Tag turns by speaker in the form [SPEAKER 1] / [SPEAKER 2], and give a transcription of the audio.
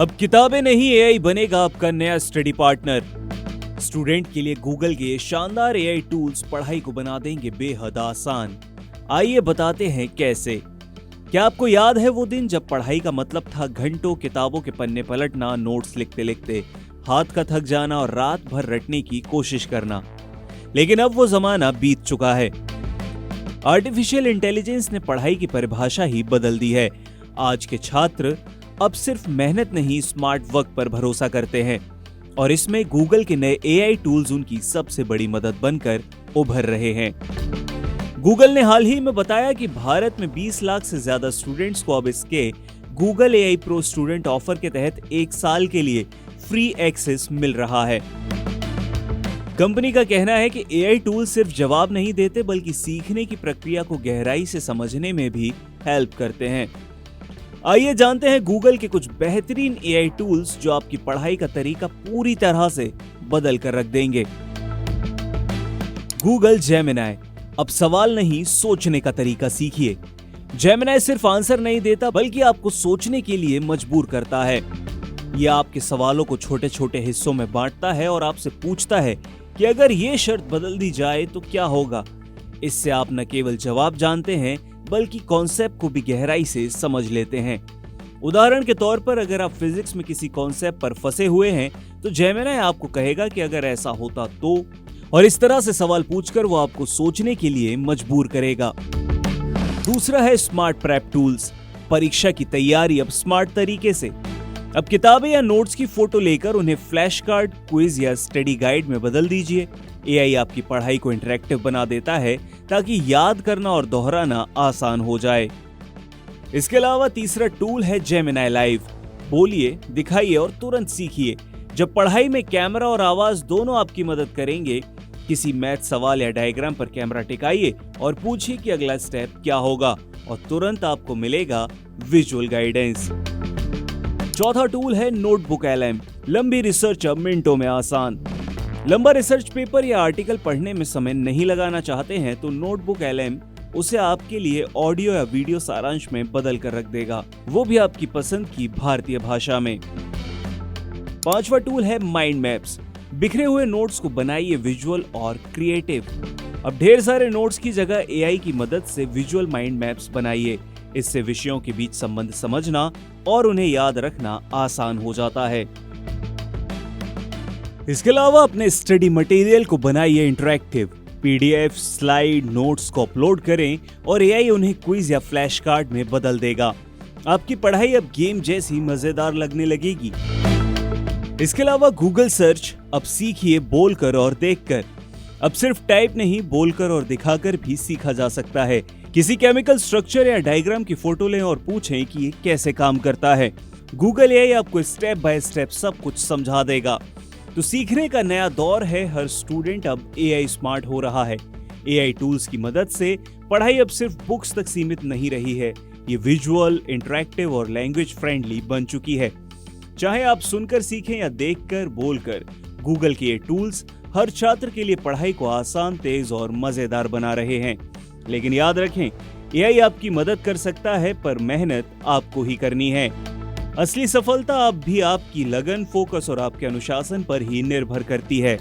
[SPEAKER 1] अब किताबें नहीं, एआई बनेगा आपका नया स्टडी पार्टनर। स्टूडेंट के लिए गूगल के ये शानदार एआई टूल्स पढ़ाई को बना देंगे बेहद आसान। आइए बताते हैं कैसे। क्या आपको याद है वो दिन जब पढ़ाई का मतलब था घंटों किताबों के पन्ने पलटना, नोट्स लिखते लिखते हाथ का थक जाना और रात भर रटने की कोशिश करना। लेकिन अब वो जमाना बीत चुका है। आर्टिफिशियल इंटेलिजेंस ने पढ़ाई की परिभाषा ही बदल दी है। आज के छात्र अब सिर्फ मेहनत नहीं, स्मार्ट वर्क पर भरोसा करते हैं और इसमें गूगल के नए एआई टूल्स उनकी सबसे बड़ी मदद बनकर उभर रहे हैं। गूगल ने हाल ही में बताया कि भारत में 20 लाख से ज्यादा स्टूडेंट्स को अब इसके Google AI pro student offer के तहत 1 साल के लिए फ्री एक्सेस मिल रहा है। कंपनी का कहना है कि एआई टूल सिर्फ जवाब नहीं देते बल्कि सीखने की प्रक्रिया को गहराई से समझने में भी हेल्प करते हैं। आइए जानते हैं गूगल के कुछ बेहतरीन एआई टूल्स जो आपकी पढ़ाई का तरीका पूरी तरह से बदल कर रख देंगे। गूगल जेमिनी, अब सवाल नहीं सोचने का तरीका सीखिए। जेमिनी सिर्फ आंसर नहीं देता बल्कि आपको सोचने के लिए मजबूर करता है। यह आपके सवालों को छोटे छोटे हिस्सों में बांटता है और आपसे पूछता है कि अगर ये शर्त बदल दी जाए तो क्या होगा। इससे आप न केवल जवाब जानते हैं बल्कि कॉन्सेप्ट को भी गहराई से समझ लेते हैं। उदाहरण के तौर पर अगर आप फिजिक्स में किसी कॉन्सेप्ट पर फंसे हुए हैं तो जेमिनी आपको कहेगा कि अगर ऐसा होता तो, और इस तरह से सवाल पूछकर वो आपको सोचने के लिए मजबूर करेगा। दूसरा है स्मार्ट प्रेप टूल्स, परीक्षा की तैयारी अब स्मार्ट तरीके से। अब किताबें या नोट्स की फोटो लेकर उन्हें फ्लैश कार्ड, क्विज या स्टडी गाइड में बदल दीजिए। एआई आपकी पढ़ाई को इंटरैक्टिव बना देता है ताकि याद करना और दोहराना आसान हो जाए। इसके अलावा तीसरा टूल है जेमिनी लाइव। बोलिए, दिखाइए और तुरंत सीखिए। जब पढ़ाई में कैमरा और आवाज दोनों आपकी मदद करेंगे, किसी मैथ सवाल या डायग्राम पर कैमरा टिकाइए और पूछिए कि अगला स्टेप क्या होगा और तुरंत आपको मिलेगा विजुअल गाइडेंस। चौथा टूल है नोटबुक एलएम, लंबी रिसर्च अब मिनटों में आसान। लंबा रिसर्च पेपर या आर्टिकल पढ़ने में समय नहीं लगाना चाहते हैं तो नोटबुक एलएम उसे आपके लिए ऑडियो या वीडियो सारांश में बदल कर रख देगा, वो भी आपकी पसंद की भारतीय भाषा में। पांचवा टूल है माइंड मैप्स। बिखरे हुए नोट्स को बनाइए विजुअल और क्रिएटिव। अब ढेर सारे नोट्स की जगह एआई की मदद से विजुअल माइंड मैप्स बनाइए। इससे विषयों के बीच संबंध समझना और उन्हें याद रखना आसान हो जाता है। इसके अलावा अपने स्टडी मटेरियल को बनाइए इंटरैक्टिव। पीडीएफ, स्लाइड, नोट्स को अपलोड करें और एआई उन्हें क्विज या फ्लैश कार्ड में बदल देगा। आपकी पढ़ाई अब गेम जैसी मजेदार लगने लगेगी। इसके अलावा गूगल सर्च, अब सीखिए बोलकर और देखकर। अब सिर्फ टाइप नहीं, बोलकर और दिखाकर भी सीखा जा सकता है। किसी केमिकल स्ट्रक्चर या डायग्राम की फोटो लें और पूछें कि ये कैसे काम करता है। गूगल एआई आपको स्टेप बाय स्टेप सब कुछ समझा देगा। तो सीखने का नया दौर है। हर स्टूडेंट अब एआई स्मार्ट हो रहा है। एआई टूल्स की मदद से पढ़ाई अब सिर्फ बुक्स तक सीमित नहीं रही है। ये विजुअल, इंटरैक्टिव और लैंग्वेज फ्रेंडली बन चुकी है। चाहे आप सुनकर सीखें या देखकर, बोलकर, गूगल के ये टूल्स हर छात्र के लिए पढ़ाई को आसान, तेज और मजेदार बना रहे हैं। लेकिन याद रखें, एआई आपकी मदद कर सकता है पर मेहनत आपको ही करनी है। असली सफलता अब भी आपकी लगन, फोकस और आपके अनुशासन पर ही निर्भर करती है।